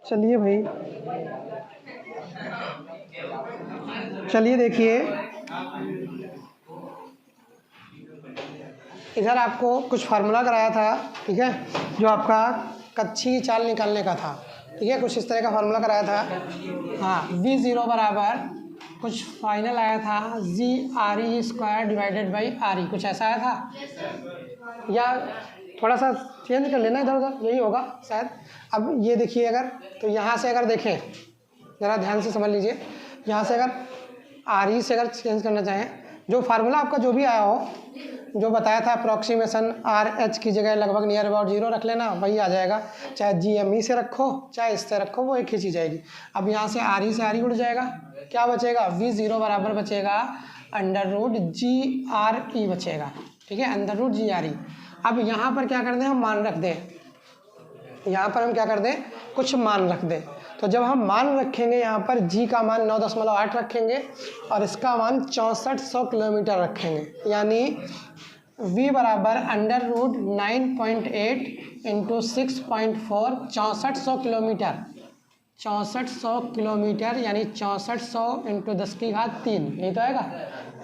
चलिए भाई, चलिए देखिए, इधर आपको कुछ फार्मूला कराया था, ठीक है, जो आपका कच्ची चाल निकालने का था, ठीक है, कुछ इस तरह का फार्मूला कराया था। हाँ, V0 बराबर कुछ फाइनल आया था GRE² डिवाइडेड बाई RE, कुछ ऐसा आया था, या थोड़ा सा चेंज कर लेना इधर उधर, यही होगा शायद। अब ये देखिए, अगर तो यहाँ से अगर देखें, ज़रा ध्यान से समझ लीजिए, यहाँ से अगर RE से अगर चेंज करना चाहें, जो फार्मूला आपका जो भी आया हो, जो बताया था अप्रॉक्सीमेशन RH की जगह लगभग नियर अबाउट 0 रख लेना, वही आ जाएगा। चाहे GME से रखो चाहे इससे रखो, वो एक ही चीज़ आएगी। अब यहाँ से RE से RE उड़ जाएगा, क्या बचेगा? V0 बराबर बचेगा √GRE बचेगा, ठीक है, √GRE। अब यहाँ पर क्या कर दें, हम मान रख दें, यहाँ पर हम क्या कर दें, कुछ मान रख दें। तो जब हम मान रखेंगे, यहाँ पर G का मान 9.8 रखेंगे और इसका मान 6400 किलोमीटर रखेंगे, यानी V बराबर √9.8 इंटू 6.4, 6400 किलोमीटर, 6400 किलोमीटर यानी 6400 इंटू 10⁻3, नहीं तो आएगा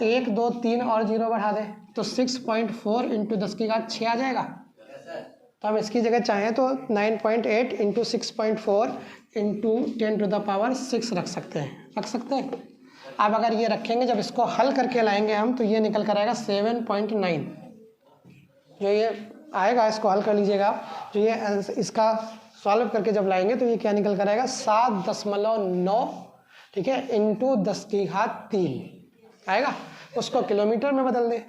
1 2 3 और 0 बढ़ा दें तो 6.4 इंटू 10⁻6 आ जाएगा। तो हम इसकी जगह चाहें तो 9.8 इंटू 6.4 इंटू 10⁻6 रख सकते हैं, अब अगर ये रखेंगे, जब इसको हल करके लाएंगे हम, तो ये निकल कर आएगा 7.9, जो ये आएगा इसको हल कर लीजिएगा आप, जो ये इसका सॉल्व करके जब लाएंगे तो ये क्या निकल कर आएगा 7.9, ठीक है, इंटू 10⁻3 आएगा। उसको किलोमीटर में बदल दें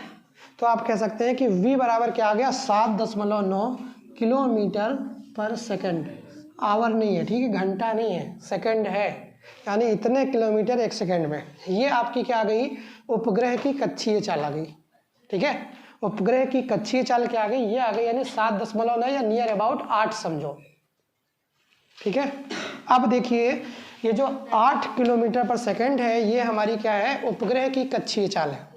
तो आप कह सकते हैं कि V बराबर क्या आ गया 7.9 किलोमीटर पर सेकंड। आवर नहीं है, ठीक है, घंटा नहीं है, सेकंड है, यानी इतने किलोमीटर एक सेकंड में। ये आपकी क्या आ गई, उपग्रह की कक्षीय चाल आ गई, ठीक है, उपग्रह की कक्षीय चाल क्या आ गई, ये आ गई, यानी 7.9 या नियर अबाउट 8 समझो, ठीक है। अब देखिए, ये जो 8 किलोमीटर पर सेकंड है, ये हमारी क्या है, उपग्रह की कक्षीय चाल है।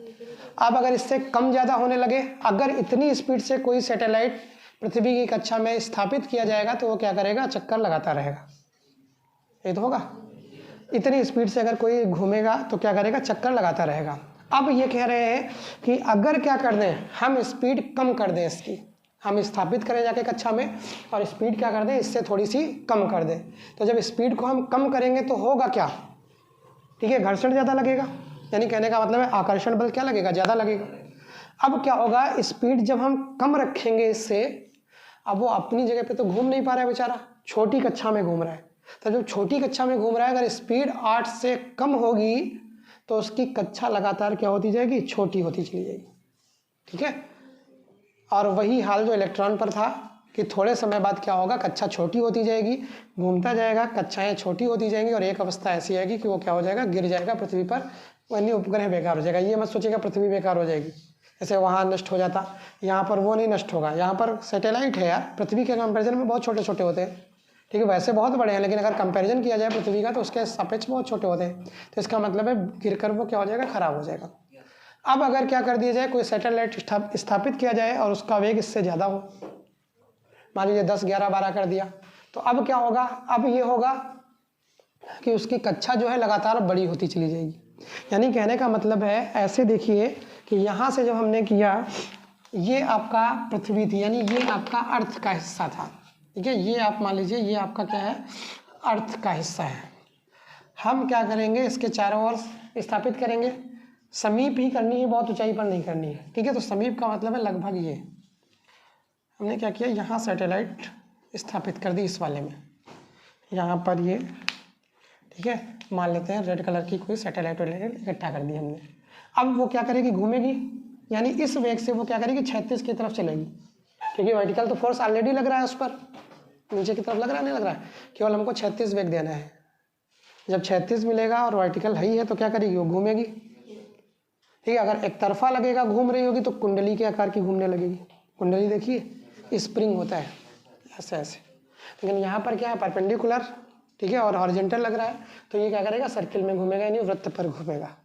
अब अगर इससे कम ज़्यादा होने लगे, अगर इतनी स्पीड से कोई सैटेलाइट पृथ्वी की कक्षा में स्थापित किया जाएगा तो वो क्या करेगा, चक्कर लगाता रहेगा, ये तो होगा। इतनी स्पीड से अगर कोई घूमेगा तो क्या करेगा, चक्कर लगाता रहेगा। अब ये कह रहे हैं कि अगर क्या कर दें, हम स्पीड कम कर दें इसकी, हम स्थापित करें जाके कक्षा में और स्पीड क्या कर दें, इससे थोड़ी सी कम कर दें, तो जब स्पीड को हम कम करेंगे तो होगा क्या, ठीक है, घर्षण ज़्यादा लगेगा, यानी कहने का मतलब है आकर्षण बल क्या लगेगा, ज़्यादा लगेगा। अब क्या होगा, स्पीड जब हम कम रखेंगे इससे, अब वो अपनी जगह पे तो घूम नहीं पा रहा है बेचारा, छोटी कक्षा में घूम रहा है, तो जब छोटी कक्षा में घूम रहा है, अगर स्पीड 8 से कम होगी तो उसकी कक्षा लगातार क्या होती जाएगी, छोटी होती चली जाएगी, ठीक है। और वही हाल जो इलेक्ट्रॉन पर था कि थोड़े समय बाद क्या होगा, कक्षा छोटी होती जाएगी, घूमता जाएगा, कक्षाएं छोटी होती जाएंगी और एक अवस्था ऐसी आएगी कि वो क्या हो जाएगा, गिर जाएगा पृथ्वी पर, वही उपग्रह बेकार हो जाएगा। ये मत सोचिएगा पृथ्वी बेकार हो जाएगी, जैसे वहाँ नष्ट हो जाता, यहाँ पर वो नहीं नष्ट होगा। यहाँ पर सैटेलाइट है यार, पृथ्वी के कंपेरिजन में बहुत छोटे छोटे होते हैं, ठीक है, वैसे बहुत बड़े हैं, लेकिन अगर कंपैरिजन किया जाए पृथ्वी का तो उसके सापेक्ष बहुत छोटे होते हैं, तो इसका मतलब है गिरकर वो क्या हो जाएगा, खराब हो जाएगा। अब अगर क्या कर दिया जाए, कोई सैटेलाइट स्थापित किया जाए और उसका वेग इससे ज़्यादा हो, मान लीजिए 10 11 12 कर दिया, तो अब क्या होगा, अब ये होगा कि उसकी कक्षा जो है लगातार बड़ी होती चली जाएगी। यानी कहने का मतलब है, ऐसे देखिए कि यहाँ से जब हमने किया, ये आपका पृथ्वी थी, यानी ये आपका अर्थ का हिस्सा था, ठीक है, ये आप मान लीजिए ये आपका क्या है, अर्थ का हिस्सा है। हम क्या करेंगे, इसके चारों ओर स्थापित करेंगे, समीप ही करनी है, बहुत ऊंचाई पर नहीं करनी है, ठीक है। तो समीप का मतलब है लगभग ये, हमने क्या किया, यहाँ सैटेलाइट स्थापित कर दी इस वाले में, यहाँ पर ये, ठीक है, मान लेते हैं रेड कलर की कोई सैटेलाइट इकट्ठा कर दी हमने। अब वो क्या करेगी, घूमेगी, यानी इस वेग से वो क्या करेगी, 36 की तरफ चलेगी, क्योंकि वर्टिकल तो फोर्स ऑलरेडी लग रहा है उस पर, नीचे की तरफ लग रहा है, नहीं लग रहा है, केवल हमको 36 वेग देना है। जब 36 मिलेगा और वर्टिकल हाई है तो क्या करेगी, वो घूमेगी, ठीक है। अगर एक तरफा लगेगा, घूम रही होगी, तो कुंडली के आकार की घूमने लगेगी। कुंडली देखिए, स्प्रिंग होता है ऐसे ऐसे, लेकिन यहाँ पर क्या है, परपेंडिकुलर, ठीक है, और हॉरिजॉन्टल लग रहा है, तो ये क्या करेगा, सर्किल में घूमेगा, यानी वृत्त पर घूमेगा।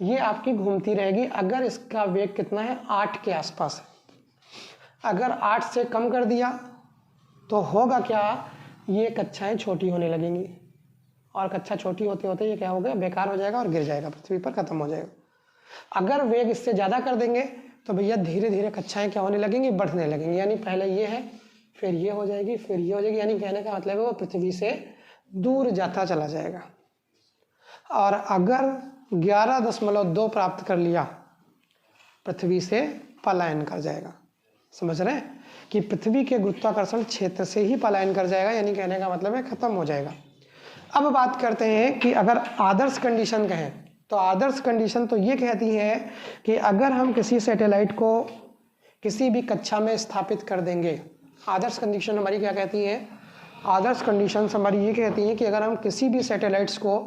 ये आपकी घूमती रहेगी। अगर इसका वेग कितना है, 8 के आसपास है, अगर 8 से कम कर दिया तो होगा क्या, ये कक्षाएं छोटी होने लगेंगी और कक्षा छोटी होते होते ये क्या होगा, बेकार हो जाएगा और गिर जाएगा, पृथ्वी पर खत्म हो जाएगा। अगर वेग इससे ज़्यादा कर देंगे तो भैया धीरे धीरे कक्षाएं क्या होने लगेंगी, बढ़ने लगेंगी। यानी पहले ये है, फिर ये हो जाएगी, फिर ये हो जाएगी। यानी कहने का मतलब है वो पृथ्वी से दूर जाता चला जाएगा। और अगर 11.2 प्राप्त कर लिया, पृथ्वी से पलायन कर जाएगा। समझ रहे हैं कि पृथ्वी के गुरुत्वाकर्षण क्षेत्र से ही पलायन कर जाएगा, यानी कहने का मतलब है खत्म हो जाएगा। अब बात करते हैं कि अगर आदर्श कंडीशन कहें तो आदर्श कंडीशन तो ये कहती है कि अगर हम किसी सैटेलाइट को किसी भी कक्षा में स्थापित कर देंगे, आदर्श कंडीशन हमारी क्या कहती है, आदर्श कंडीशन हमारी ये कहती है कि अगर हम किसी भी सैटेलाइट्स को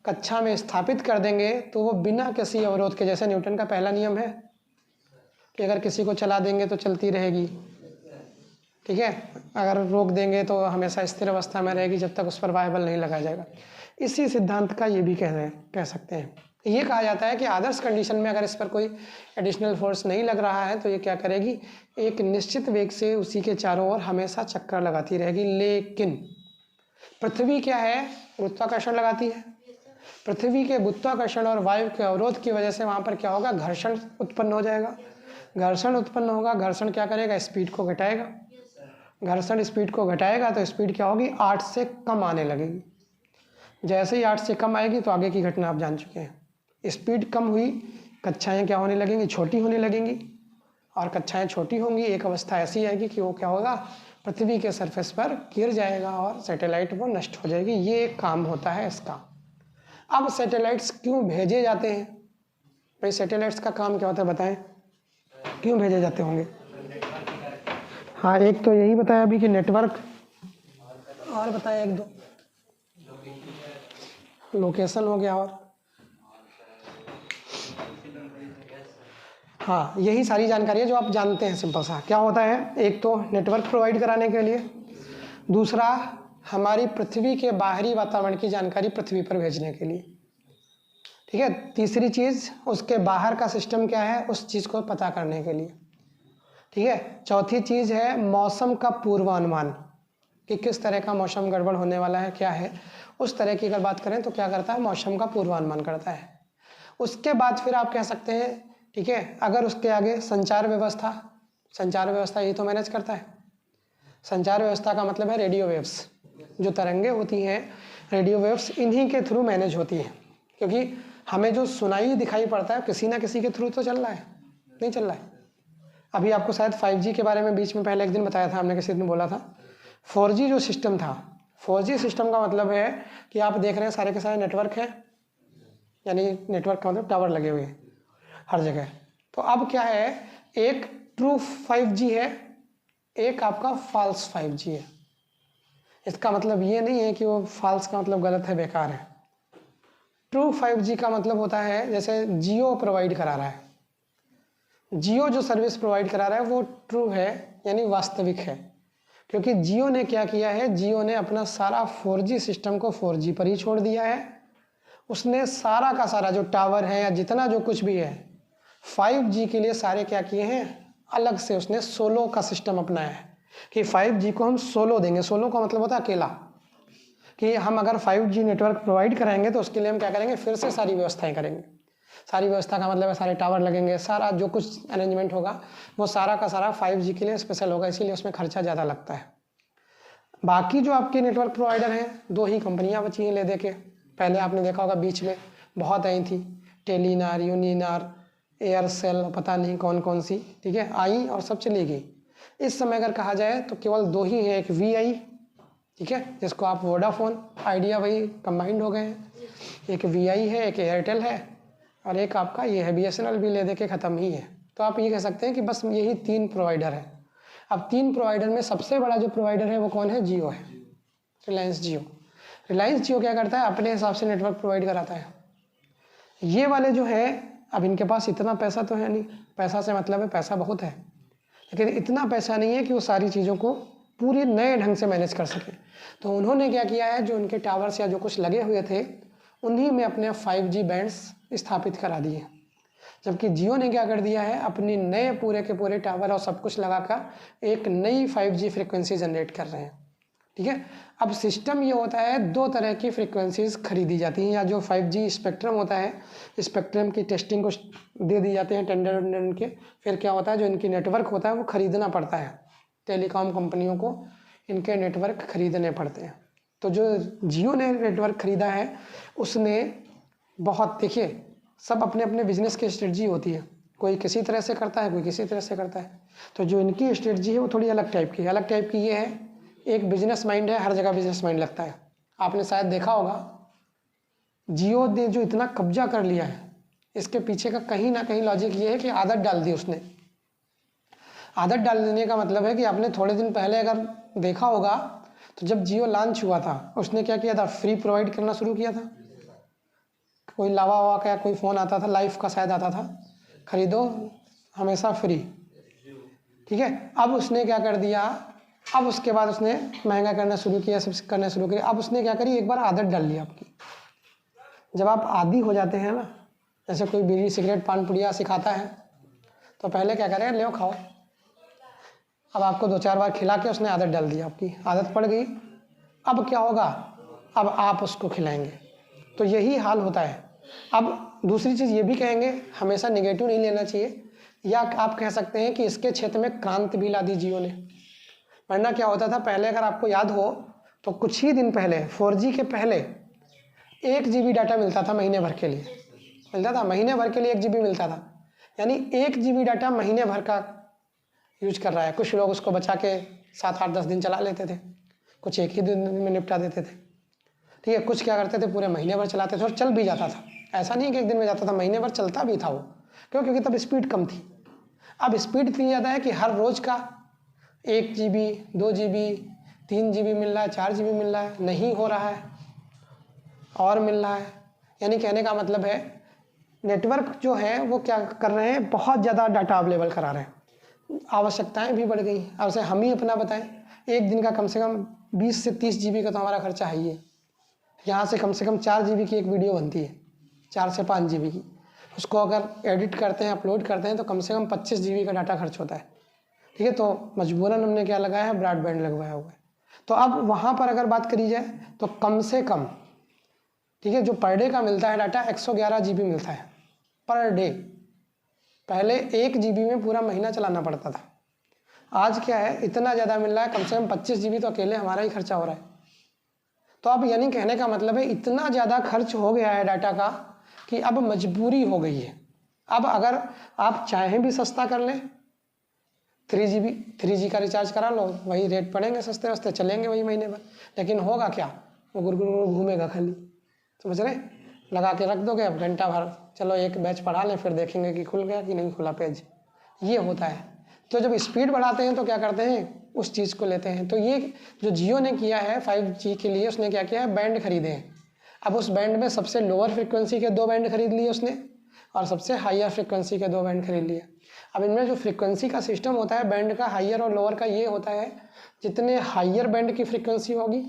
कक्षा में स्थापित कर देंगे तो वो बिना किसी अवरोध के, जैसे न्यूटन का पहला नियम है कि अगर किसी को चला देंगे तो चलती रहेगी, ठीक है, अगर रोक देंगे तो हमेशा स्थिर अवस्था में रहेगी जब तक उस पर वायबल नहीं लगाया जाएगा। इसी सिद्धांत का ये भी कह सकते हैं। ये कहा जाता है कि आदर्श कंडीशन में अगर इस पर कोई एडिशनल फोर्स नहीं लग रहा है तो ये क्या करेगी, एक निश्चित वेग से उसी के चारों ओर हमेशा चक्कर लगाती रहेगी। लेकिन पृथ्वी क्या है, गुरुत्वाकर्षण लगाती है। पृथ्वी के गुरुत्वाकर्षण और वायु के अवरोध की वजह से वहाँ पर क्या होगा, घर्षण उत्पन्न हो जाएगा। घर्षण उत्पन्न होगा, घर्षण क्या करेगा, स्पीड को घटाएगा। घर्षण स्पीड को घटाएगा तो स्पीड क्या होगी, 8 से कम आने लगेगी। जैसे ही 8 से कम आएगी तो आगे की घटना आप जान चुके हैं। स्पीड कम हुई, कक्षाएं क्या होने लगेंगी, छोटी होने लगेंगी। और कक्षाएं छोटी होंगी, एक अवस्था ऐसी आएगी कि वो क्या होगा, पृथ्वी के सरफेस पर गिर जाएगा और सैटेलाइट वो नष्ट हो जाएगी। ये एक काम होता है इसका। अब सैटेलाइट्स क्यों भेजे जाते हैं भाई, सैटेलाइट्स का काम क्या होता है बताएं, क्यों भेजे जाते होंगे? हाँ, एक तो यही बताया अभी कि नेटवर्क, और बताया एक दो, लोकेशन हो गया, और हाँ यही सारी जानकारी है जो आप जानते हैं। सिंपल सा क्या होता है, एक तो नेटवर्क प्रोवाइड कराने के लिए, दूसरा हमारी पृथ्वी के बाहरी वातावरण की जानकारी पृथ्वी पर भेजने के लिए, ठीक है, तीसरी चीज़ उसके बाहर का सिस्टम क्या है उस चीज़ को पता करने के लिए, ठीक है, चौथी चीज़ है मौसम का पूर्वानुमान कि किस तरह का मौसम गड़बड़ होने वाला है, क्या है उस तरह की अगर बात करें तो क्या करता है, मौसम का पूर्वानुमान करता है। उसके बाद फिर आप कह सकते हैं, ठीक है, अगर उसके आगे संचार व्यवस्था, संचार व्यवस्था ये तो मैनेज करता है। संचार व्यवस्था का मतलब है रेडियो वेव्स, जो तरंगे होती हैं रेडियो वेव्स इन्हीं के थ्रू मैनेज होती हैं, क्योंकि हमें जो सुनाई दिखाई पड़ता है किसी ना किसी के थ्रू तो चल रहा है, नहीं चल रहा है। अभी आपको शायद 5G के बारे में बीच में पहले एक दिन बताया था, हमने किसी दिन बोला था। 4G जो सिस्टम था, 4G सिस्टम का मतलब है कि आप देख रहे हैं सारे के सारे नेटवर्क हैं, यानी नेटवर्क का मतलब टावर लगे हुए हैं हर जगह। तो अब क्या है, एक ट्रू 5G है, एक आपका फॉल्स 5G है। इसका मतलब ये नहीं है कि वो फॉल्स का मतलब गलत है, बेकार है। ट्रू 5G का मतलब होता है जैसे जियो प्रोवाइड करा रहा है, जियो जो सर्विस प्रोवाइड करा रहा है वो ट्रू है, यानी वास्तविक है। क्योंकि जियो ने क्या किया है, जियो ने अपना सारा 4G सिस्टम को 4G पर ही छोड़ दिया है। उसने सारा का सारा जो टावर है या जितना जो कुछ भी है 5G के लिए सारे क्या किए हैं, अलग से उसने सोलो का सिस्टम अपनाया है कि 5G को हम सोलो देंगे। सोलो का मतलब होता है अकेला, कि हम अगर 5G नेटवर्क प्रोवाइड कराएंगे तो उसके लिए हम क्या करेंगे, फिर से सारी व्यवस्थाएं करेंगे। सारी व्यवस्था का मतलब है सारे टावर लगेंगे, सारा जो कुछ अरेंजमेंट होगा वो सारा का सारा 5G के लिए स्पेशल होगा, इसीलिए उसमें खर्चा ज़्यादा लगता है। बाकी जो आपके नेटवर्क प्रोवाइडर हैं, 2 ही कंपनियां बची हैं ले दे के। पहले आपने देखा होगा बीच में बहुत आई थी, टेलीनार, यूनिनार, एयरसेल, पता नहीं कौन कौन सी, ठीक है, आई और सब चली गई। इस समय अगर कहा जाए तो केवल 2 ही है, एक VI, ठीक है, जिसको आप वोडाफोन आइडिया वही कंबाइंड हो गए हैं, एक VI है, एक एयरटेल है, और एक आपका ये है BSNL भी ले दे के ख़त्म ही है। तो आप ये कह सकते हैं कि बस यही 3 प्रोवाइडर है। अब 3 प्रोवाइडर में सबसे बड़ा जो प्रोवाइडर है वो कौन है, जियो है, रिलायंस जियो। रिलायंस जियो क्या करता है, अपने हिसाब से नेटवर्क प्रोवाइड कराता है। ये वाले जो है, अब इनके पास इतना पैसा तो है नहीं, पैसा से मतलब है पैसा बहुत है, लेकिन इतना पैसा नहीं है कि वो सारी चीज़ों को पूरी नए ढंग से मैनेज कर सके। तो उन्होंने क्या किया है, जो उनके टावर्स या जो कुछ लगे हुए थे उन्हीं में अपने 5G बैंड्स स्थापित करा दिए। जबकि जियो ने क्या कर दिया है, अपनी नए पूरे के पूरे टावर और सब कुछ लगाकर एक नई 5G फ्रिक्वेंसी जनरेट कर रहे हैं। ठीक है। अब सिस्टम ये होता है, दो तरह की फ्रीक्वेंसीज खरीदी जाती हैं, या जो 5G स्पेक्ट्रम होता है, स्पेक्ट्रम की टेस्टिंग को दे दी जाते हैं टेंडर वेंडर के। फिर क्या होता है, जो इनकी नेटवर्क होता है वो खरीदना पड़ता है, टेलीकॉम कंपनियों को इनके नेटवर्क खरीदने पड़ते हैं। तो जो जियो ने नेटवर्क खरीदा है उसने बहुत, देखिए सब अपने अपने बिजनेस की स्ट्रेटजी होती है, कोई किसी तरह से करता है, कोई किसी तरह से करता है। तो जो इनकी स्ट्रेटजी है वो थोड़ी अलग टाइप की है। अलग टाइप की ये है, एक बिजनेस माइंड है, हर जगह बिजनेस माइंड लगता है। आपने शायद देखा होगा जियो ने जो इतना कब्जा कर लिया है, इसके पीछे का कहीं ना कहीं लॉजिक ये है कि आदत डाल दी उसने। आदत डाल देने का मतलब है कि आपने थोड़े दिन पहले अगर देखा होगा तो जब जियो लॉन्च हुआ था उसने क्या किया था, फ्री प्रोवाइड करना शुरू किया था। कोई लावा वावा का कोई फ़ोन आता था, लाइफ का शायद आता था, खरीदो हमेशा फ्री, ठीक है। अब उसने क्या कर दिया, अब उसके बाद उसने महंगा करना शुरू किया, सब करना शुरू किया। अब उसने क्या करी, एक बार आदत डाल ली आपकी। जब आप आदी हो जाते हैं ना, जैसे कोई बीड़ी सिगरेट पान पुड़िया सिखाता है तो पहले क्या करेगा, ले खाओ। अब आपको 2-4 बार खिला के उसने आदत डाल दी, आपकी आदत पड़ गई। अब क्या होगा, अब आप उसको खिलाएंगे। तो यही हाल होता है। अब दूसरी चीज़ ये भी कहेंगे, हमेशा नेगेटिव नहीं लेना चाहिए, या आप कह सकते हैं कि इसके क्षेत्र में क्रांति भी ला दी जियो ने। वरना क्या होता था पहले, अगर आपको याद हो तो कुछ ही दिन पहले 4G के पहले 1 GB डाटा मिलता था महीने भर के लिए, मिलता था महीने भर के लिए 1 GB मिलता था। यानी 1 GB डाटा महीने भर का यूज कर रहा है। कुछ लोग उसको बचा के 7-8-10 दिन चला लेते थे, कुछ एक ही दिन में निपटा देते थे, ठीक है। कुछ क्या करते थे, पूरे महीने भर चलाते थे और चल भी जाता था। ऐसा नहीं कि एक दिन में जाता था, महीने भर चलता भी था वो। क्यों? क्योंकि तब स्पीड कम थी। अब स्पीड इतनी ज़्यादा है कि हर रोज़ का 1 GB 2 GB 3 GB मिल रहा है, 4 GB मिल रहा है, नहीं हो रहा है और मिल रहा है। यानी कहने का मतलब है नेटवर्क जो है वो क्या कर रहे हैं, बहुत ज़्यादा डाटा अवेलेबल करा रहे हैं, आवश्यकताएं भी बढ़ गई। अब से हम ही अपना बताएं, एक दिन का कम से कम 20 से 30 GB का तो हमारा खर्चा है ही है। यहाँ से कम 4 GB की एक वीडियो बनती है, 4 से 5 GB की। उसको अगर एडिट करते हैं, अपलोड करते हैं तो कम से कम 25 GB का डाटा खर्च होता है, ठीक है। तो मजबूरन हमने क्या लगाया है, ब्रॉडबैंड लगवाया हुआ है। तो अब वहाँ पर अगर बात करी जाए तो कम से कम, ठीक है, जो पर डे का मिलता है डाटा 111 GB मिलता है पर डे। पहले 1 GB में पूरा महीना चलाना पड़ता था। आज क्या है, इतना ज़्यादा मिल रहा है, कम से कम 25 GB तो अकेले हमारा ही खर्चा हो रहा है। तो अब यानी कहने का मतलब है इतना ज़्यादा खर्च हो गया है डाटा का कि अब मजबूरी हो गई है। अब अगर आप चाहें भी सस्ता कर लें, 3G का रिचार्ज करा लो, वही रेट पड़ेंगे, सस्ते वस्ते चलेंगे वही महीने भर, लेकिन होगा क्या, वो गुरगुर घूमेगा खाली, समझ रहे। लगा के रख दोगे, अब घंटा भर चलो एक बैच पढ़ा लें, फिर देखेंगे कि खुल गया कि नहीं खुला पेज, ये होता है। तो जब स्पीड बढ़ाते हैं तो क्या करते हैं, उस चीज़ को लेते हैं। तो ये जो जियो ने किया है 5G के लिए, उसने क्या किया है, बैंड खरीदे हैं। अब उस बैंड में सबसे लोअर फ्रिक्वेंसी के 2 बैंड खरीद लिए उसने, और सबसे हायर फ्रिक्वेंसी के 2 बैंड खरीद लिए। अब इनमें जो फ्रिक्वेंसी का सिस्टम होता है बैंड का, हायर और लोअर का, ये होता है जितने हायर बैंड की फ्रिक्वेंसी होगी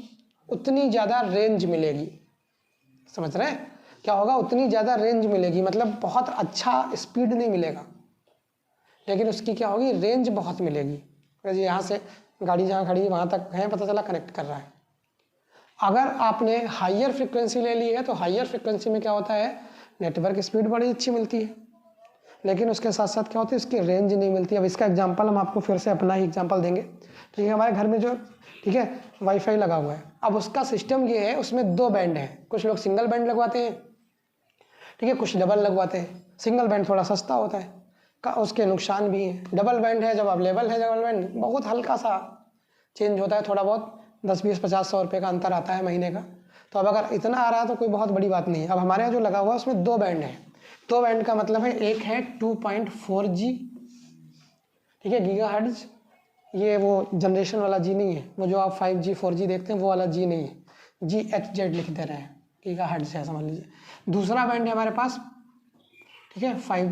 उतनी ज़्यादा रेंज मिलेगी, समझ रहे हैं। क्या होगा, उतनी ज़्यादा रेंज मिलेगी, मतलब बहुत अच्छा स्पीड नहीं मिलेगा, लेकिन उसकी क्या होगी, रेंज बहुत मिलेगी। यहाँ से गाड़ी जहाँ खड़ी वहाँ तक है, पता चला कनेक्ट कर रहा है। अगर आपने हायर फ्रिक्वेंसी ले ली है तो हायर फ्रिक्वेंसी में क्या होता है, नेटवर्क स्पीड बड़ी अच्छी मिलती है, लेकिन उसके साथ साथ क्या होता है, इसकी रेंज नहीं मिलती। अब इसका एग्जांपल हम आपको फिर से अपना ही एग्जांपल देंगे। ठीक है, हमारे घर में जो, ठीक है, वाईफाई लगा हुआ है। अब उसका सिस्टम ये है, उसमें 2 बैंड हैं। कुछ लोग सिंगल बैंड लगवाते हैं, ठीक है, कुछ डबल लगवाते हैं। सिंगल बैंड थोड़ा सस्ता होता है, उसके नुकसान भी हैं। डबल बैंड है जब अवेलेबल है, डबल बैंड बहुत हल्का सा चेंज होता है, थोड़ा बहुत 10-20-50-100 रुपये का अंतर आता है महीने का। तो अब अगर इतना आ रहा है तो कोई बहुत बड़ी बात नहीं है। अब हमारे यहाँ जो लगा हुआ है उसमें 2 बैंड है। 2 बैंड का मतलब है, एक है 2.4G, ठीक है, गीगाहर्ट्ज। ये वो जनरेशन वाला जी नहीं है, वो जो आप 5G 4G देखते हैं वो वाला जी नहीं है, GHZ लिख दे रहे हैं, गीगाहर्ट्ज है, समझ लीजिए। दूसरा बैंड है हमारे पास, ठीक है, 5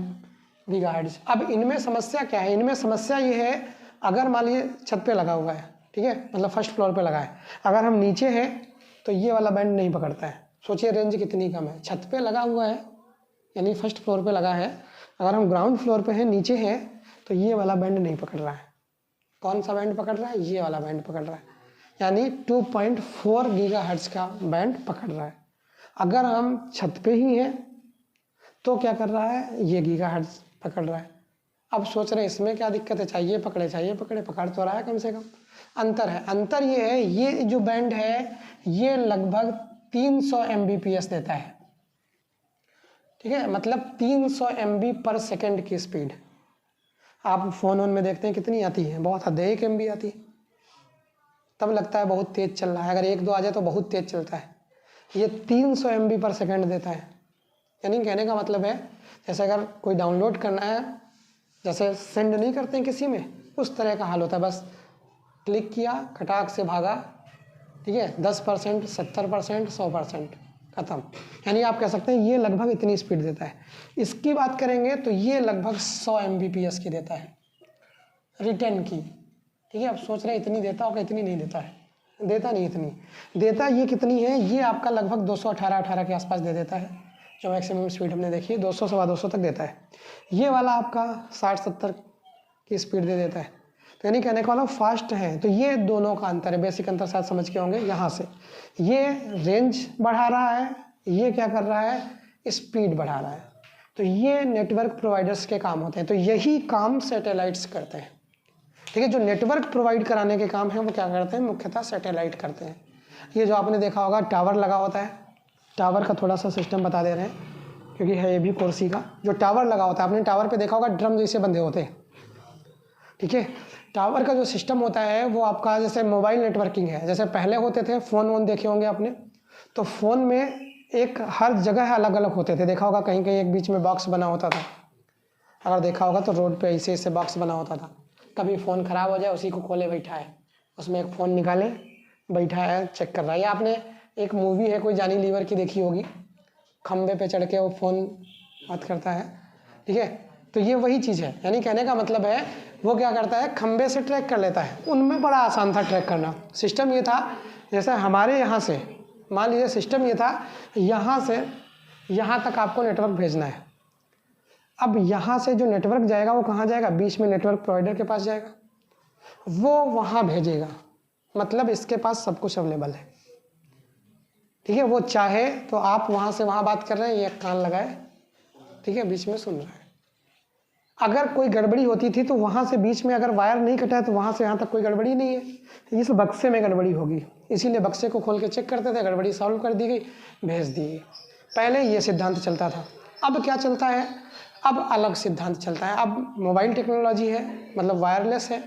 गीगाहर्ट्ज। अब इनमें समस्या क्या है, इनमें समस्या ये है, अगर मान लीजिए छत पे लगा हुआ है, ठीक है, मतलब फर्स्ट फ्लोर पे लगा है, अगर हम नीचे हैं तो ये वाला बैंड नहीं पकड़ता है। सोचिए रेंज कितनी कम है। छत पे लगा हुआ है यानी फर्स्ट फ्लोर पे लगा है, अगर हम ग्राउंड फ्लोर पे हैं, नीचे हैं, तो ये वाला बैंड नहीं पकड़ रहा है। कौन सा बैंड पकड़ रहा है, ये वाला बैंड पकड़ रहा है। यानी 2.4 गीगाहर्ट्ज का बैंड पकड़ रहा है। अगर हम छत पे ही हैं तो क्या कर रहा है, ये गीगाहर्ट्ज पकड़ रहा है। अब सोच रहे हैं इसमें क्या दिक्कत है, चाहिए पकड़े, पकड़ तो रहा है कम से कम। अंतर है, अंतर ये है, ये जो बैंड है ये लगभग 300 MBPS देता है, ठीक है, मतलब 300 MB पर सेकेंड की स्पीड। आप फ़ोन में देखते हैं कितनी आती है, बहुत हद 1 MB आती है, तब लगता है बहुत तेज़ चल रहा है। अगर 1-2 आ जाए तो बहुत तेज़ चलता है। ये 300 MB पर सेकेंड देता है। यानी कहने का मतलब है जैसे अगर कोई डाउनलोड करना है, जैसे सेंड नहीं करते हैं किसी में, उस तरह का हाल होता है। बस क्लिक किया, खटाक से भागा, ठीक है, 10%, 70%, 100% ख़त्म। यानी आप कह सकते हैं ये लगभग इतनी स्पीड देता है। इसकी बात करेंगे तो ये लगभग 100 MBPS की देता है रिटर्न की, ठीक है। अब सोच रहे हैं इतनी देता होगा, इतनी नहीं देता है, देता नहीं इतनी, देता ये कितनी है, ये आपका लगभग 218 के आसपास दे देता है। जो मैक्सिमम स्पीड हमने देखी है 200 सवा 200 तक देता है। ये वाला आपका 60-70 की स्पीड दे देता है। तो यानी कहने का वाला फास्ट है। तो ये दोनों का अंतर है, बेसिक अंतर शायद समझ के होंगे। यहाँ से ये रेंज बढ़ा रहा है, ये क्या कर रहा है, स्पीड बढ़ा रहा है। तो ये नेटवर्क प्रोवाइडर्स के काम होते हैं। तो यही काम सैटेलाइट्स करते हैं, ठीक है। जो नेटवर्क प्रोवाइड कराने के काम हैं वो क्या करते हैं, मुख्यतः सैटेलाइट करते हैं। ये जो आपने देखा होगा टावर लगा होता है, टावर का थोड़ा सा सिस्टम बता दे रहे हैं क्योंकि है ये भी कोर्सी का। जो टावर लगा होता है, आपने टावर पे देखा होगा ड्रम जैसे बंधे होते हैं, ठीक है। टावर का जो सिस्टम होता है वो आपका जैसे मोबाइल नेटवर्किंग है, जैसे पहले होते थे फ़ोन देखे होंगे आपने, तो फ़ोन में एक हर जगह अलग अलग होते थे, देखा होगा कहीं कहीं एक बीच में बॉक्स बना होता था। अगर देखा होगा तो रोड पे ऐसे ऐसे बॉक्स बना होता था। कभी फ़ोन ख़राब हो जाए उसी को खोले बैठा है, उसमें एक फ़ोन निकाले बैठा है, चेक कर रहा है। या आपने एक मूवी है कोई जानी लीवर की देखी होगी, खंबे पे चढ़ के वो फ़ोन बात करता है, ठीक है। तो ये वही चीज़ है। यानी कहने का मतलब है वो क्या करता है, खंबे से ट्रैक कर लेता है। उनमें बड़ा आसान था ट्रैक करना। सिस्टम ये था जैसे हमारे यहाँ से मान लीजिए सिस्टम ये था, यहाँ से यहाँ तक आपको नेटवर्क भेजना है। अब यहाँ से जो नेटवर्क जाएगा वो कहाँ जाएगा, बीच में नेटवर्क प्रोवाइडर के पास जाएगा, वो वहाँ भेजेगा। मतलब इसके पास सब कुछ अवेलेबल है, ठीक है। वो चाहे तो आप वहाँ से वहाँ बात कर रहे हैं, ये कान लगाए, ठीक है, बीच में सुन रहा है। अगर कोई गड़बड़ी होती थी तो वहाँ से बीच में अगर वायर नहीं कटा है तो वहाँ से यहाँ तक कोई गड़बड़ी नहीं है, इस बक्से में गड़बड़ी होगी, इसीलिए बक्से को खोल के चेक करते थे, गड़बड़ी सॉल्व कर दी गई, भेज दी गई। पहले ये सिद्धांत चलता था। अब क्या चलता है, अब अलग सिद्धांत चलता है। अब मोबाइल टेक्नोलॉजी है, मतलब वायरलेस है,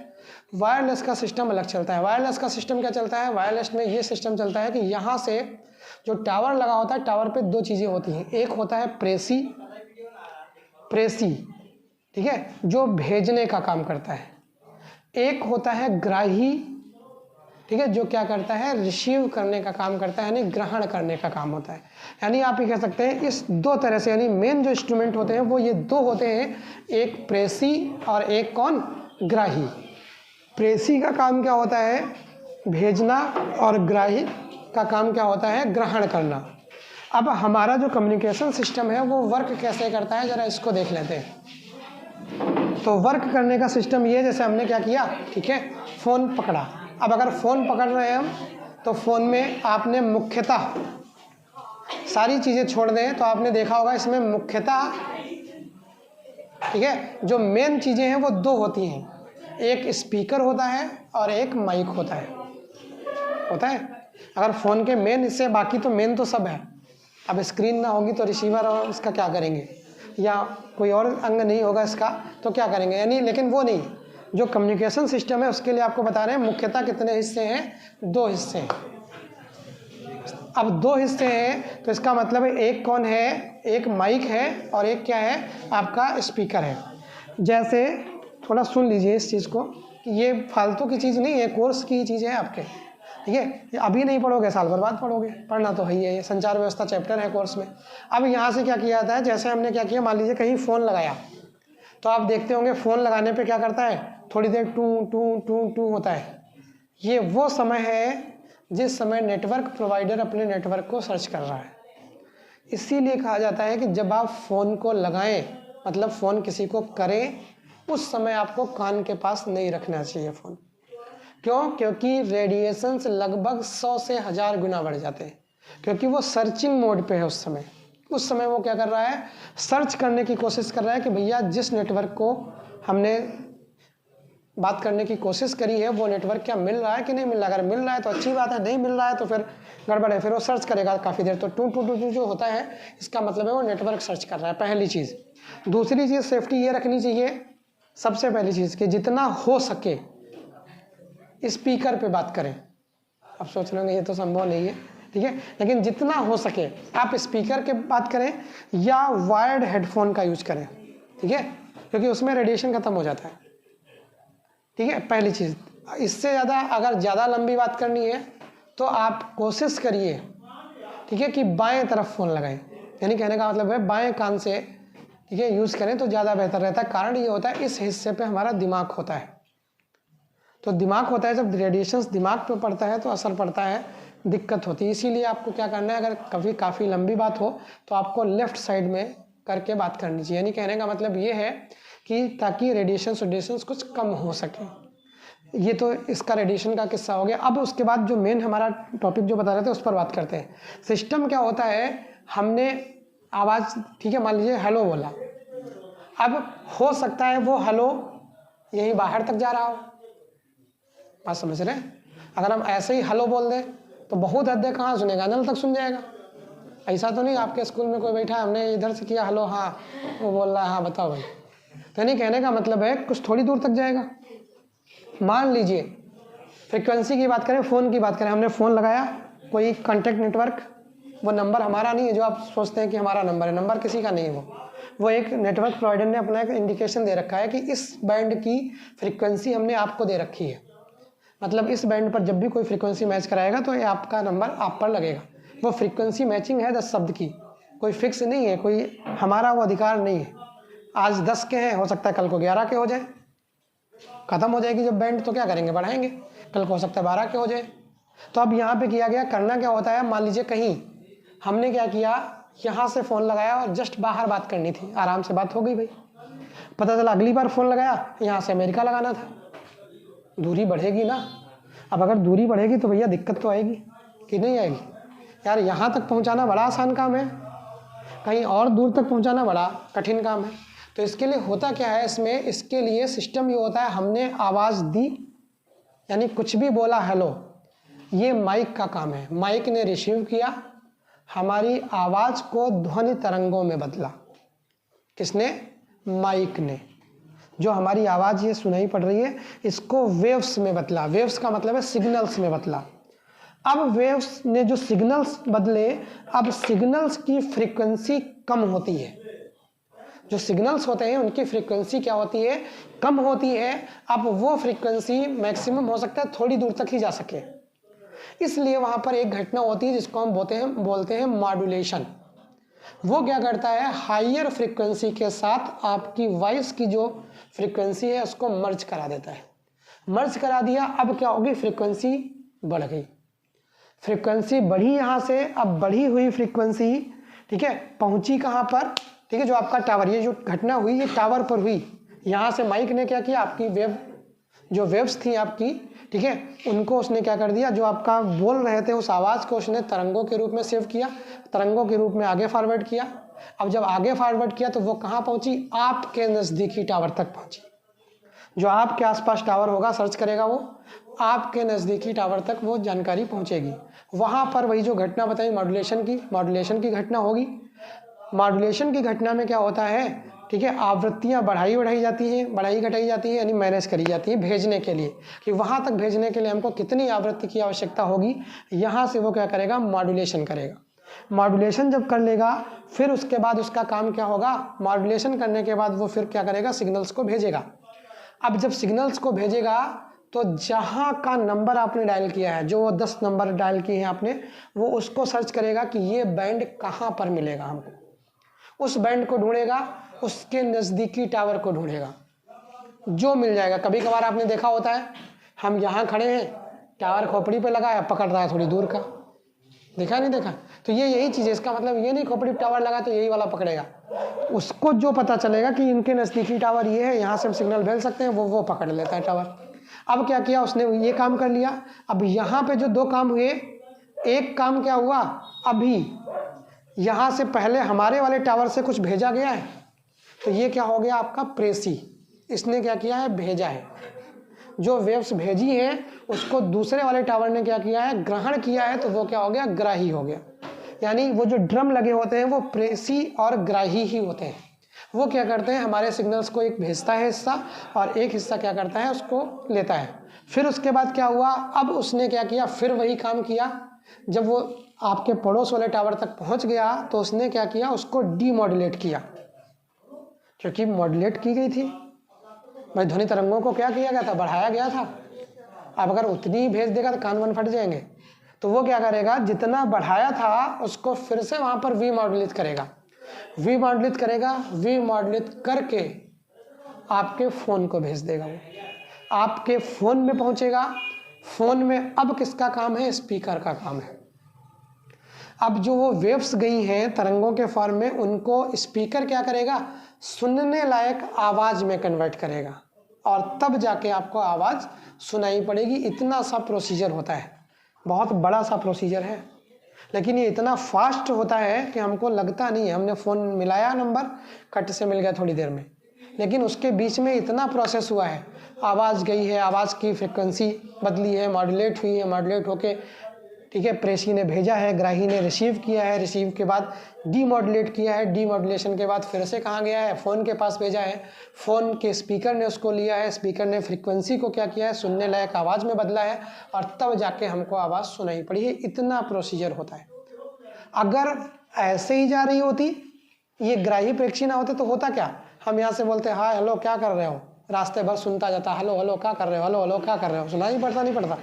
वायरलेस का सिस्टम अलग चलता है। वायरलेस का सिस्टम क्या चलता है, वायरलेस में ये सिस्टम चलता है कि यहाँ से जो टावर लगा होता है, टावर पे दो चीज़ें होती हैं। एक होता है प्रेसी, ठीक है, जो भेजने का काम करता है। एक होता है ग्राही, ठीक है, जो क्या करता है, रिसीव करने का काम करता है, यानी ग्रहण करने का काम होता है। यानी आप ये कह सकते हैं इस दो तरह से, यानी मेन जो इंस्ट्रूमेंट होते हैं वो ये दो होते हैं, एक प्रेसी और एक कौन, ग्राही। प्रेसी का काम क्या होता है, भेजना, और ग्राही का काम क्या होता है, ग्रहण करना। अब हमारा जो कम्युनिकेशन सिस्टम है वो वर्क कैसे करता है, ज़रा इसको देख लेते हैं। तो वर्क करने का सिस्टम ये, जैसे हमने क्या किया, ठीक है, फ़ोन पकड़ा। अब अगर फ़ोन पकड़ रहे हैं हम तो फ़ोन में आपने मुख्यतः सारी चीज़ें छोड़ दें तो आपने देखा होगा इसमें मुख्यतः, ठीक है, जो मेन चीज़ें हैं वो दो होती हैं, एक स्पीकर होता है और एक माइक होता है। अगर फ़ोन के मेन हिस्से, बाकी तो मेन तो सब है। अब स्क्रीन ना होगी तो रिसीवर और उसका क्या करेंगे, या कोई और अंग नहीं होगा इसका तो क्या करेंगे, यानी लेकिन वो नहीं, जो कम्युनिकेशन सिस्टम है उसके लिए आपको बता रहे हैं मुख्यतः कितने हिस्से हैं, दो हिस्से हैं। अब दो हिस्से हैं तो इसका मतलब है एक कौन है, एक माइक है और एक क्या है, आपका स्पीकर है। जैसे थोड़ा सुन लीजिए इस चीज़ को, कि ये फालतू की चीज़ नहीं है, कोर्स की चीज़ है आपके, ठीक है। ये अभी नहीं पढ़ोगे, साल भर बाद पढ़ोगे, पढ़ना तो है ही है। ये संचार व्यवस्था चैप्टर है कोर्स में। अब यहाँ से क्या किया जाता है, जैसे हमने क्या किया, मान लीजिए कहीं फ़ोन लगाया तो आप देखते होंगे फ़ोन लगाने पे क्या करता है, थोड़ी देर टू टू टू टू होता है। ये वो समय है जिस समय नेटवर्क प्रोवाइडर अपने नेटवर्क को सर्च कर रहा है। इसीलिए कहा जाता है कि जब आप फ़ोन को लगाएं, मतलब फ़ोन किसी को करें, उस समय आपको कान के पास नहीं रखना चाहिए फ़ोन, क्यों? क्योंकि रेडिएशंस लगभग 100 से 1000 गुना बढ़ जाते हैं, क्योंकि वो सर्चिंग मोड पे है उस समय वो क्या कर रहा है, सर्च करने की कोशिश कर रहा है कि भैया जिस नेटवर्क को हमने बात करने की कोशिश करी है वो नेटवर्क क्या मिल रहा है कि नहीं मिल रहा है। अगर मिल रहा है तो अच्छी बात है, नहीं मिल रहा है तो फिर गड़बड़ है, फिर वो सर्च करेगा काफ़ी देर। तो टू टू टू टू जो होता है इसका मतलब है वो नेटवर्क सर्च कर रहा है, पहली चीज़। दूसरी चीज़ सेफ्टी ये रखनी चाहिए, सबसे पहली चीज़ कि जितना हो सके स्पीकर पे बात करें। अब सोच रहे होंगे ये तो संभव नहीं है, ठीक है, लेकिन जितना हो सके आप स्पीकर के बात करें या वायर्ड हेडफोन का यूज करें, ठीक है, क्योंकि उसमें रेडिएशन खत्म हो जाता है, ठीक है, पहली चीज़। इससे ज़्यादा अगर ज़्यादा लंबी बात करनी है तो आप कोशिश करिए, ठीक है, कि बाएं तरफ फ़ोन लगाएं, यानी कहने का मतलब है बाएं कान से, ठीक है, यूज़ करें तो ज़्यादा बेहतर रहता है। कारण ये होता है इस हिस्से पे हमारा दिमाग होता है, तो दिमाग होता है, जब रेडिएशंस दिमाग पे पड़ता है तो असर पड़ता है, दिक्कत होती है। इसीलिए आपको क्या करना है, अगर कभी काफ़ी लंबी बात हो तो आपको लेफ्ट साइड में करके बात करनी चाहिए। यानी कहने का मतलब ये है कि ताकि रेडिएशंस कुछ कम हो सके। ये तो इसका रेडिएशन का किस्सा हो गया। अब उसके बाद जो मेन हमारा टॉपिक जो बता रहे थे उस पर बात करते हैं। सिस्टम क्या होता है, हमने आवाज़, ठीक है, मान लीजिए हेलो बोला, अब हो सकता है वो हेलो यहीं बाहर तक जा रहा हो, बात समझ रहे हैं। अगर हम ऐसे ही हेलो बोल दें तो बहुत हद तक कहाँ सुनेगा, नल तक सुन जाएगा। ऐसा तो नहीं आपके स्कूल में कोई बैठा है, हमने इधर से किया हेलो, हाँ वो बोल रहा है हाँ बताओ भाई, तो नहीं, कहने का मतलब है कुछ थोड़ी दूर तक जाएगा। मान लीजिए फ्रीक्वेंसी की बात करें, फ़ोन की बात करें, हमने फ़ोन लगाया, कोई कॉन्टैक्ट नेटवर्क, वो नंबर हमारा नहीं है जो आप सोचते हैं कि हमारा नंबर है, नंबर किसी का नहीं है, वो एक नेटवर्क प्रोवाइडर ने अपना एक इंडिकेशन दे रखा है कि इस बैंड की फ्रीक्वेंसी हमने आपको दे रखी है, मतलब इस बैंड पर जब भी कोई फ्रीक्वेंसी मैच कराएगा तो ये आपका नंबर आप पर लगेगा। वो फ्रीक्वेंसी मैचिंग है 10 शब्द की, कोई फिक्स नहीं है, कोई हमारा वो अधिकार नहीं है। आज 10 के हैं, हो सकता है कल को 11 के हो जाए, खत्म हो जाएगी जब बैंड, तो क्या करेंगे, बढ़ाएंगे, कल को हो सकता है 12 के हो जाए। तो अब यहाँ पे किया गया, करना क्या होता है, मान लीजिए कहीं हमने क्या किया, यहाँ से फ़ोन लगाया और जस्ट बाहर बात करनी थी, आराम से बात हो गई भाई, पता चला अगली बार फ़ोन लगाया यहाँ से अमेरिका लगाना था, दूरी बढ़ेगी ना। अब अगर दूरी बढ़ेगी तो भैया दिक्कत तो आएगी कि नहीं आएगी। यार यहाँ तक पहुँचाना बड़ा आसान काम है, कहीं और दूर तक पहुँचाना बड़ा कठिन काम है। तो इसके लिए होता क्या है इसमें, इसके लिए सिस्टम ये होता है, हमने आवाज़ दी, यानी कुछ भी बोला हेलो, ये माइक का काम है, माइक ने रिसीव किया, हमारी आवाज़ को ध्वनि तरंगों में बदला। किसने? माइक ने। जो हमारी आवाज़ ये सुनाई पड़ रही है इसको वेव्स में बदला, वेव्स का मतलब है सिग्नल्स में बदला। अब वेव्स ने जो सिग्नल्स बदले, अब सिग्नल्स की फ्रीक्वेंसी कम होती है, जो सिग्नल्स होते हैं उनकी फ्रीक्वेंसी क्या होती है, कम होती है। अब वो फ्रीक्वेंसी मैक्सिमम हो सकता है थोड़ी दूर तक ही जा सके, इसलिए वहाँ पर एक घटना होती है जिसको हम बोलते हैं मॉड्यूलेशन। वो क्या करता है, हायर फ्रीक्वेंसी के साथ आपकी वॉइस की जो फ्रीक्वेंसी है उसको मर्ज करा देता है। मर्ज करा दिया, अब क्या होगी, फ्रीक्वेंसी बढ़ गई, फ्रीक्वेंसी बढ़ी यहाँ से। अब बढ़ी हुई फ्रीक्वेंसी, ठीक है, पहुँची कहाँ पर, ठीक है, जो आपका टावर, ये जो घटना हुई ये टावर पर हुई। यहाँ से माइक ने क्या किया, आपकी जो वेव्स थी आपकी, ठीक है, उनको उसने क्या कर दिया, जो आपका बोल रहे थे उस आवाज़ को उसने तरंगों के रूप में सेव किया, तरंगों के रूप में आगे फॉरवर्ड किया। अब जब आगे फॉरवर्ड किया तो वो कहाँ पहुँची, आपके नज़दीकी टावर तक पहुँची। जो आपके आसपास टावर होगा सर्च करेगा, वो आपके नज़दीकी टावर तक वो जानकारी पहुँचेगी। वहाँ पर वही जो घटना बताई मॉड्यूलेशन की घटना होगी। मॉड्यूलेशन की घटना में क्या होता है, ठीक है, आवृत्तियाँ बढ़ाई जाती हैं, बढ़ाई घटाई जाती है, यानी मैनेज करी जाती है भेजने के लिए, कि वहाँ तक भेजने के लिए हमको कितनी आवृत्ति की आवश्यकता होगी। यहाँ से वो क्या करेगा, मॉड्यूलेशन करेगा। मॉड्यूलेशन जब कर लेगा फिर उसके बाद उसका काम क्या होगा, मॉड्यूलेशन करने के बाद वो फिर क्या करेगा, सिग्नल्स को भेजेगा। अब जब सिग्नल्स को भेजेगा तो जहाँ का नंबर आपने डायल किया है, जो वो 10 नंबर डायल किए हैं आपने, वो उसको सर्च करेगा कि ये बैंड कहाँ पर मिलेगा हमको, उस बैंड को ढूंढेगा, उसके नज़दीकी टावर को ढूंढेगा, जो मिल जाएगा। कभी कभार आपने देखा होता है, हम यहाँ खड़े हैं, टावर खोपड़ी पे लगा है, पकड़ रहा है थोड़ी दूर का, देखा नहीं देखा, तो ये यही चीज़ है। इसका मतलब ये नहीं खोपड़ी टावर लगा तो यही वाला पकड़ेगा, उसको जो पता चलेगा कि इनके नज़दीकी टावर ये है, यहाँ से हम सिग्नल भेज सकते हैं, वो पकड़ लेता है टावर। अब क्या किया उसने, ये काम कर लिया। अब यहाँ पे जो दो काम हुए, एक काम क्या हुआ, अभी यहाँ से पहले हमारे वाले टावर से कुछ भेजा गया है, तो ये क्या हो गया आपका प्रेसी, इसने क्या किया है, भेजा है। जो वेव्स भेजी हैं उसको दूसरे वाले टावर ने क्या किया है, ग्रहण किया है, तो वो क्या हो गया, ग्राही हो गया। यानी वो जो ड्रम लगे होते हैं वो प्रेसी और ग्राही ही होते हैं। वो क्या करते हैं, हमारे सिग्नल्स को एक भेजता है हिस्सा, और एक हिस्सा क्या करता है, उसको लेता है। फिर उसके बाद क्या हुआ, अब उसने क्या किया, फिर वही काम किया। जब वो आपके पड़ोस वाले टावर तक पहुंच गया तो उसने क्या किया, उसको डीमॉड्यूलेट किया, क्योंकि मॉड्यूलेट की गई थी भाई, ध्वनि तरंगों को क्या किया गया था, बढ़ाया गया था। अब अगर उतनी ही भेज देगा तो कान वान फट जाएंगे, तो वो क्या करेगा, जितना बढ़ाया था उसको फिर से वहां पर वी मॉड्यूलेट करेगा, वी मॉड्यूलेट करेगा, वी मॉड्यूलेट करके आपके फोन को भेज देगा। वो आपके फोन में पहुंचेगा। फोन में अब किसका काम है, स्पीकर का काम है। अब जो वो वेव्स गई हैं तरंगों के फॉर्म में, उनको स्पीकर क्या करेगा, सुनने लायक आवाज में कन्वर्ट करेगा, और तब जाके आपको आवाज सुनाई पड़ेगी। इतना सा प्रोसीजर होता है, बहुत बड़ा सा प्रोसीजर है, लेकिन ये इतना फास्ट होता है कि हमको लगता नहीं है। हमने फ़ोन मिलाया, नंबर कट से मिल गया थोड़ी देर में, लेकिन उसके बीच में इतना प्रोसेस हुआ है। आवाज़ गई है, आवाज़ की फ्रिक्वेंसी बदली है, मॉड्यूलेट हुई है, मॉड्यूलेट होके ठीक है प्रेसी ने भेजा है, ग्राही ने रिसीव किया है, रिसीव के बाद डीमॉड्यूलेट किया है, डीमॉड्यूलेशन के बाद फिर से कहाँ गया है, फ़ोन के पास भेजा है, फ़ोन के स्पीकर ने उसको लिया है, स्पीकर ने फ्रीक्वेंसी को क्या किया है, सुनने लायक आवाज़ में बदला है, और तब जाके हमको आवाज़ सुनाई पड़ी है। इतना प्रोसीजर होता है। अगर ऐसे ही जा रही होती, ये ग्राही प्रेक्षी ना होते, तो होता क्या, हम यहाँ से बोलते हाय हेलो क्या कर रहे हो, रास्ते भर सुनता जाता हेलो हेलो क्या कर रहे हो, हेलो हेलो क्या कर रहे हो, सुनाई पड़ता नहीं पड़ता,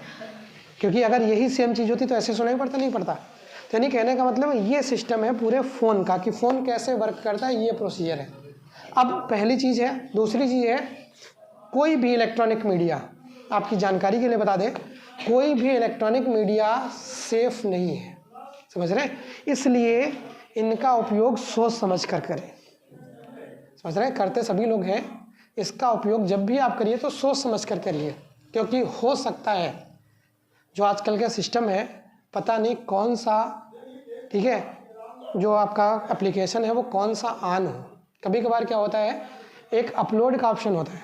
क्योंकि अगर यही सेम चीज़ होती तो ऐसे सुनाई पड़ता नहीं पड़ता। तो यानी कहने का मतलब ये सिस्टम है पूरे फ़ोन का, कि फ़ोन कैसे वर्क करता है, ये प्रोसीजर है। अब पहली चीज़ है। दूसरी चीज़ है, कोई भी इलेक्ट्रॉनिक मीडिया, आपकी जानकारी के लिए बता दें, कोई भी इलेक्ट्रॉनिक मीडिया सेफ नहीं है, समझ रहे हैं, इसलिए इनका उपयोग सोच समझ कर करें। समझ रहे हैं, करते सभी लोग हैं। इसका उपयोग जब भी आप करिए तो सोच समझ कर करिए, क्योंकि हो सकता है जो आजकल का सिस्टम है, पता नहीं कौन सा, ठीक है, जो आपका एप्लीकेशन है वो कौन सा ऑन हो। कभी कभार क्या होता है, एक अपलोड का ऑप्शन होता है।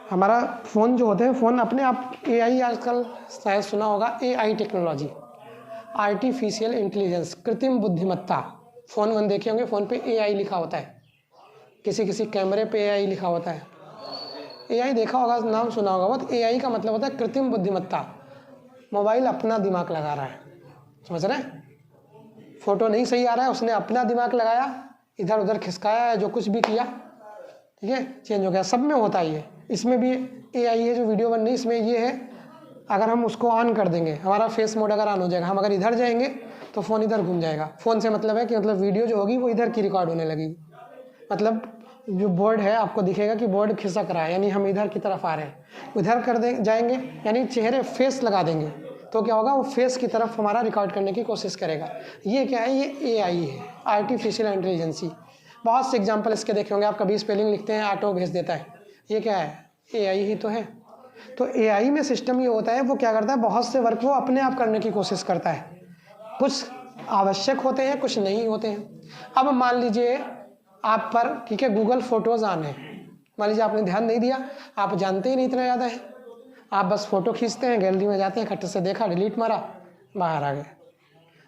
हमारा फ़ोन जो होते हैं, फ़ोन अपने आप AI, आजकल शायद सुना होगा, AI टेक्नोलॉजी, आर्टिफिशियल इंटेलिजेंस, कृत्रिम बुद्धिमत्ता। फ़ोन वन देखे होंगे, फ़ोन पे AI लिखा होता है, किसी किसी कैमरे पे AI लिखा होता है। AI देखा होगा, नाम सुना होगा बहुत। AI का मतलब होता है कृत्रिम बुद्धिमत्ता। मोबाइल अपना दिमाग लगा रहा है, समझ रहे हैं, फ़ोटो नहीं सही आ रहा है, उसने अपना दिमाग लगाया, इधर उधर खिसकाया है, जो कुछ भी किया, ठीक है, चेंज हो गया। सब में होता है ये। इसमें भी AI है जो वीडियो बन रही, इसमें ये है, अगर हम उसको ऑन कर देंगे, हमारा फेस मोड अगर ऑन हो जाएगा, हम अगर इधर जाएंगे तो फ़ोन इधर घूम जाएगा। फ़ोन से मतलब है कि मतलब वीडियो जो होगी वो इधर की रिकॉर्ड होने लगेगी। मतलब जो बोर्ड है आपको दिखेगा कि बोर्ड खिसक रहा है, यानी हम इधर की तरफ आ रहे हैं, उधर कर दे जाएंगे, यानी चेहरे फेस लगा देंगे, तो क्या होगा, वो फेस की तरफ हमारा रिकॉर्ड करने की कोशिश करेगा। ये क्या है, ये AI है, आर्टिफिशियल इंटेलिजेंसी। बहुत से एग्जांपल इसके देखे होंगे आप, कभी स्पेलिंग लिखते हैं ऑटो भेज देता है, ये क्या है, AI ही तो है। तो AI में सिस्टम ये होता है, वो क्या करता है, बहुत से वर्क वो अपने आप करने की कोशिश करता है। कुछ आवश्यक होते हैं, कुछ नहीं होते हैं। अब मान लीजिए आप पर, ठीक है, गूगल फोटोज़ ऑन है, मान लीजिए आपने ध्यान नहीं दिया, आप जानते ही नहीं इतना ज़्यादा है, आप बस फ़ोटो खींचते हैं, गैलरी में जाते हैं, खट्टे से देखा, डिलीट मारा, बाहर आ गए।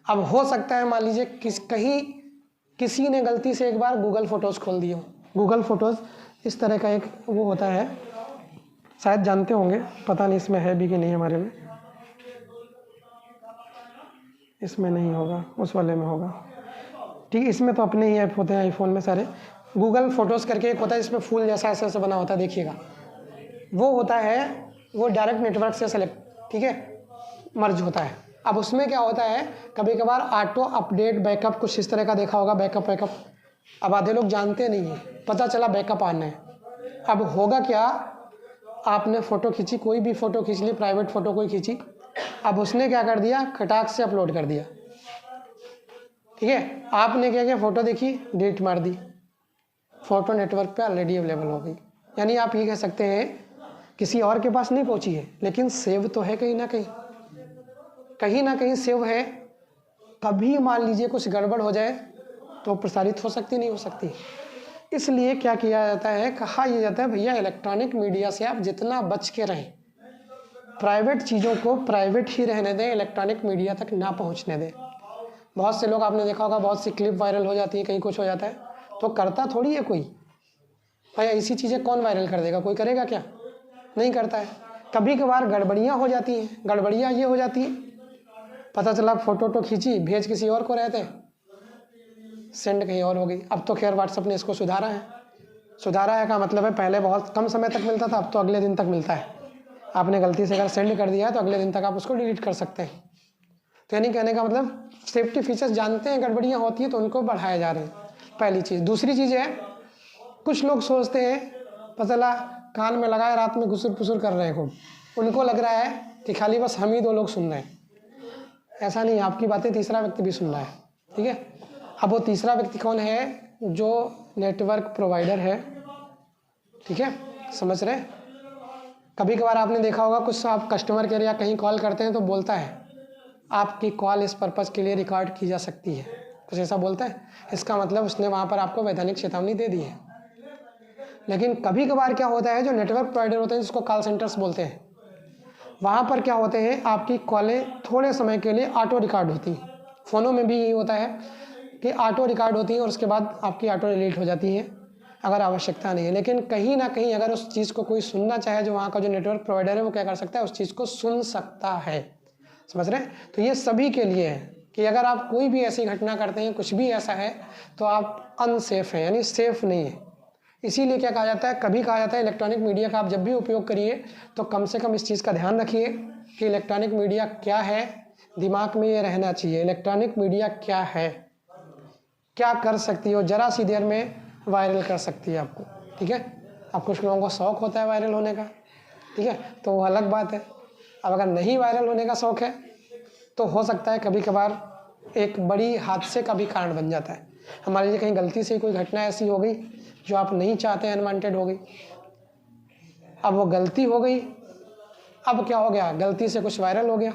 अब हो सकता है मान लीजिए कहीं किसी ने गलती से एक बार गूगल फ़ोटोज़ खोल दिए हो। गूगल फ़ोटोज़ इस तरह का एक वो होता है, शायद जानते होंगे, पता नहीं इसमें है भी कि नहीं, हमारे में इसमें नहीं होगा, उस वाले में होगा, ठीक है। इसमें तो अपने ही ऐप होते हैं आईफोन में सारे। गूगल फ़ोटोज़ करके एक होता है जिसमें फूल जैसा ऐसे ऐसे बना होता है, देखिएगा, वो होता है, वो डायरेक्ट नेटवर्क से सेलेक्ट, ठीक है, मर्ज होता है। अब उसमें क्या होता है, कभी कभार ऑटो अपडेट बैकअप कुछ इस तरह का देखा होगा, बैकअप। अब आधे लोग जानते नहीं हैं, पता चला बैकअप ऑन है। अब होगा क्या, आपने फ़ोटो खींची, कोई भी फ़ोटो खींच ली, प्राइवेट फ़ोटो कोई खींची, अब उसने क्या कर दिया, खटाक से अपलोड कर दिया, ठीक है। आपने क्या किया, फ़ोटो देखी, डिलीट मार दी, फ़ोटो नेटवर्क पे ऑलरेडी अवेलेबल हो गई। यानी आप ये कह सकते हैं किसी और के पास नहीं पहुंची है, लेकिन सेव तो है कहीं ना कहीं सेव है। कभी मान लीजिए कुछ गड़बड़ हो जाए तो प्रसारित हो सकती नहीं हो सकती। इसलिए क्या किया जाता है, कहा यह जाता है भैया इलेक्ट्रॉनिक मीडिया से आप जितना बच के रहें, प्राइवेट चीज़ों को प्राइवेट ही रहने दें, इलेक्ट्रॉनिक मीडिया तक ना पहुंचने दें। बहुत से लोग आपने देखा होगा, बहुत सी क्लिप वायरल हो जाती है, कहीं कुछ हो जाता है तो करता थोड़ी है कोई। भाई ऐसी चीज़ें कौन वायरल कर देगा, कोई करेगा क्या, नहीं करता है। कभी कभार गड़बड़ियाँ हो जाती हैं। गड़बड़ियाँ ये हो जाती हैं, पता चला फ़ोटो तो खींची, भेज किसी और को रहते, सेंड कहीं और हो गई। अब तो खैर व्हाट्सएप ने इसको सुधारा है का मतलब है पहले बहुत कम समय तक मिलता था, अब तो अगले दिन तक मिलता है। आपने गलती से अगर सेंड कर दिया है तो अगले दिन तक आप उसको डिलीट कर सकते हैं। तो यानी कहने का मतलब सेफ्टी फीचर्स जानते हैं, गड़बड़ियाँ होती हैं तो उनको बढ़ाए जा रहे हैं, पहली चीज़। दूसरी चीज़ है, कुछ लोग सोचते हैं, पता चला कान में लगाए रात में घुसुर पुसुर कर रहे हैं खूब, उनको लग रहा है कि खाली बस हम ही 2 लोग सुन रहे हैं। ऐसा नहीं, आपकी बातें तीसरा व्यक्ति भी सुन रहा है, ठीक है। अब वो तीसरा व्यक्ति कौन है, जो नेटवर्क प्रोवाइडर है, ठीक है, समझ रहे। कभी कभार आपने देखा होगा, कुछ आप कस्टमर केयर या कहीं कॉल करते हैं तो बोलता है आपकी कॉल इस पर्पज़ के लिए रिकॉर्ड की जा सकती है, कुछ ऐसा बोलता है। इसका मतलब उसने वहाँ पर आपको वैधानिक चेतावनी दे दी है। लेकिन कभी कभार क्या होता है, जो नेटवर्क प्रोवाइडर होते हैं जिसको कॉल सेंटर्स बोलते हैं, वहाँ पर क्या होते हैं, आपकी कॉलें थोड़े समय के लिए ऑटो रिकॉर्ड होती हैं। फ़ोनों में भी यही होता है कि ऑटो रिकॉर्ड होती है और उसके बाद आपकी ऑटो डिलीट हो जाती है अगर आवश्यकता नहीं है। लेकिन कहीं ना कहीं अगर उस चीज़ को कोई सुनना चाहे, जो वहाँ का जो नेटवर्क प्रोवाइडर है वो क्या कर सकता है, उस चीज़ को सुन सकता है, समझ रहे हैं। तो ये सभी के लिए है कि अगर आप कोई भी ऐसी घटना करते हैं, कुछ भी ऐसा है, तो आप अनसेफ हैं, यानी सेफ नहीं है। इसीलिए क्या कहा जाता है, कभी कहा जाता है इलेक्ट्रॉनिक मीडिया का आप जब भी उपयोग करिए तो कम से कम इस चीज़ का ध्यान रखिए कि इलेक्ट्रॉनिक मीडिया क्या है, दिमाग में ये रहना चाहिए। इलेक्ट्रॉनिक मीडिया क्या है, क्या कर सकती है, ज़रा सी देर में वायरल कर सकती है आपको, ठीक है। अब कुछ लोगों को शौक़ होता है वायरल होने का, ठीक है, तो वो अलग बात है। अब अगर नहीं वायरल होने का शौक़ है तो हो सकता है कभी कभार एक बड़ी हादसे का भी कारण बन जाता है। हमारे लिए कहीं गलती से कोई घटना ऐसी हो गई जो आप नहीं चाहते, अनवांटेड हो गई, अब वो गलती हो गई, अब क्या हो गया, गलती से कुछ वायरल हो गया,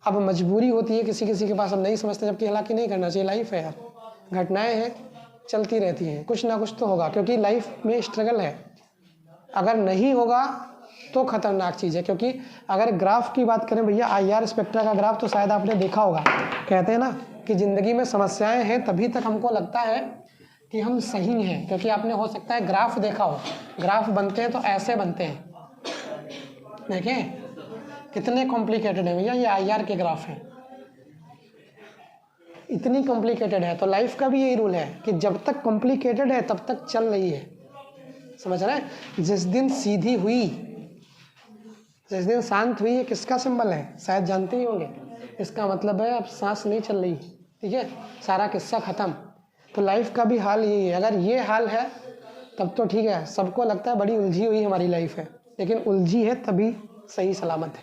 अब मजबूरी होती है किसी किसी के पास, अब नहीं समझते, जबकि हालांकि नहीं करना चाहिए। लाइफ है यार, घटनाएं हैं, चलती रहती हैं, कुछ ना कुछ तो होगा, क्योंकि लाइफ में स्ट्रगल है। अगर नहीं होगा तो खतरनाक चीज़ है। क्योंकि अगर ग्राफ की बात करें भैया, IR स्पेक्ट्रा का ग्राफ तो शायद आपने देखा होगा। कहते हैं ना कि ज़िंदगी में समस्याएं हैं तभी तक हमको लगता है कि हम सही हैं, क्योंकि आपने हो सकता है ग्राफ देखा हो, ग्राफ बनते हैं तो ऐसे बनते हैं, देखें कितने कॉम्प्लिकेटेड है भैया, ये IR के ग्राफ हैं, इतनी कॉम्प्लिकेटेड है। तो लाइफ का भी यही रूल है कि जब तक कॉम्प्लिकेटेड है तब तक चल रही है, समझ रहे हैं। जिस दिन सीधी हुई, जिस दिन शांत हुई, ये किसका सिंबल है, शायद जानते ही होंगे। इसका मतलब है अब सांस नहीं चल रही, ठीक है, सारा किस्सा ख़त्म। तो लाइफ का भी हाल यही है। अगर ये हाल है तब तो ठीक है, सबको लगता है बड़ी उलझी हुई हमारी लाइफ है, लेकिन उलझी है तभी सही सलामत है।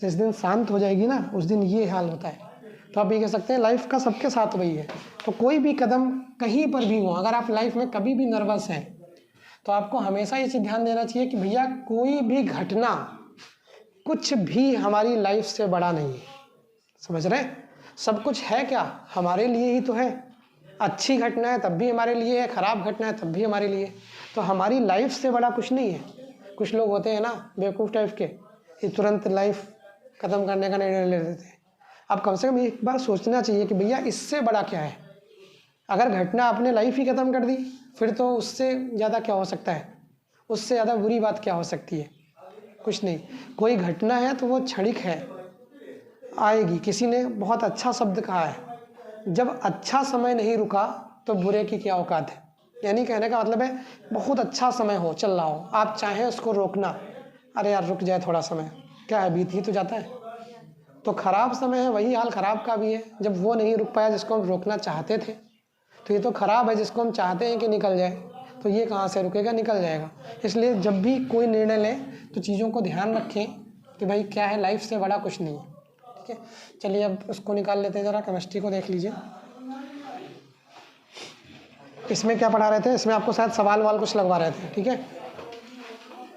जिस दिन शांत हो जाएगी ना, उस दिन ये हाल होता है। तो आप ये कह सकते हैं लाइफ का सबके साथ वही है। तो कोई भी कदम कहीं पर भी हो, अगर आप लाइफ में कभी भी नर्वस हैं तो आपको हमेशा ये चीज़ ध्यान देना चाहिए कि भैया कोई भी घटना, कुछ भी हमारी लाइफ से बड़ा नहीं है, समझ रहे हैं। सब कुछ है क्या, हमारे लिए ही तो है। अच्छी घटना है तब भी हमारे लिए है, ख़राब घटना है तब भी हमारे लिए। तो हमारी लाइफ से बड़ा कुछ नहीं है। कुछ लोग होते हैं ना बेवकूफ़ टाइप के, ये तुरंत लाइफ ख़त्म करने का निर्णय ले लेते हैं। अब कम से कम एक बार सोचना चाहिए कि भैया इससे बड़ा क्या है। अगर घटना आपने लाइफ ही ख़त्म कर दी, फिर तो उससे ज़्यादा क्या हो सकता है, उससे ज़्यादा बुरी बात क्या हो सकती है, कुछ नहीं। कोई घटना है तो वो क्षणिक है, आएगी। किसी ने बहुत अच्छा शब्द कहा है, जब अच्छा समय नहीं रुका तो बुरे की क्या औकात है। यानी कहने का मतलब है बहुत अच्छा समय हो, चल रहा हो, आप चाहें उसको रोकना, अरे यार रुक जाए थोड़ा समय, क्या है, बीत ही तो जाता है। तो ख़राब समय है, वही हाल ख़राब का भी है। जब वो नहीं रुक पाया जिसको हम रोकना चाहते थे, तो ये तो ख़राब है जिसको हम चाहते हैं कि निकल जाए, तो ये कहाँ से रुकेगा, निकल जाएगा। इसलिए जब भी कोई निर्णय लें तो चीज़ों को ध्यान रखें कि भाई क्या है, लाइफ से बड़ा कुछ नहीं है, ठीक है। चलिए अब उसको निकाल लेते हैं, ज़रा केमिस्ट्री को देख लीजिए। इसमें क्या पढ़ा रहे थे, इसमें आपको शायद सवाल वाल कुछ लगवा रहे थे, ठीक है।